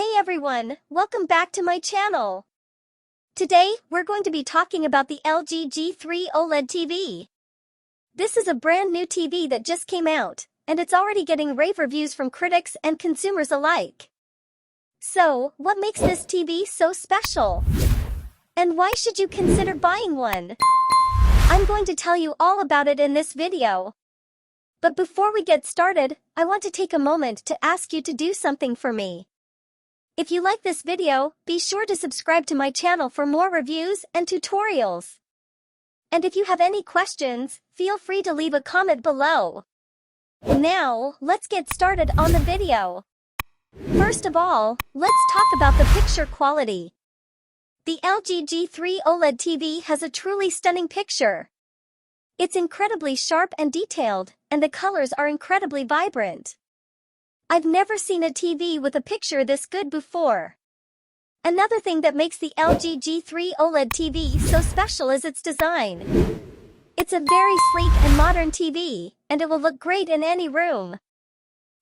Hey everyone, welcome back to my channel. Today, we're going to be talking about the LG G3 OLED TV. This is a brand new TV that just came out, and it's already getting rave reviews from critics and consumers alike. So, what makes this TV so special? And why should you consider buying one? I'm going to tell you all about it in this video. But before we get started, I want to take a moment to ask you to do something for me. If you like this video, be sure to subscribe to my channel for more reviews and tutorials. And if you have any questions, feel free to leave a comment below. Now, let's get started on the video. First of all, let's talk about the picture quality. The LG G3 OLED TV has a truly stunning picture. It's incredibly sharp and detailed, and the colors are incredibly vibrant. I've never seen a TV with a picture this good before. Another thing that makes the LG G3 OLED TV so special is its design. It's a very sleek and modern TV, and it will look great in any room.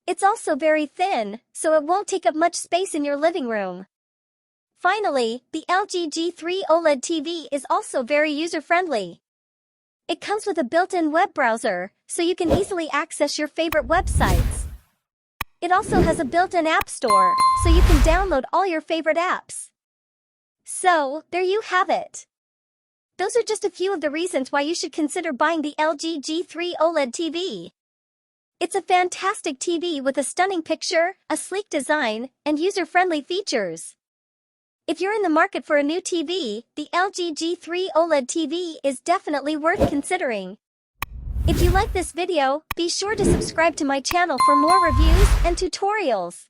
It's also very thin, so it won't take up much space in your living room. Finally, the LG G3 OLED TV is also very user-friendly. It comes with a built-in web browser, so you can easily access your favorite websites. It also has a built-in app store, so you can download all your favorite apps. So, there you have it. Those are just a few of the reasons why you should consider buying the LG G3 OLED TV. It's a fantastic TV with a stunning picture, a sleek design, and user-friendly features. If you're in the market for a new TV, the LG G3 OLED TV is definitely worth considering. If you like this video, be sure to subscribe to my channel for more reviews and tutorials.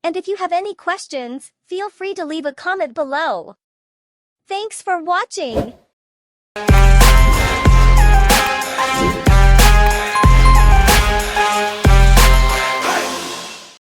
And if you have any questions, feel free to leave a comment below. Thanks for watching.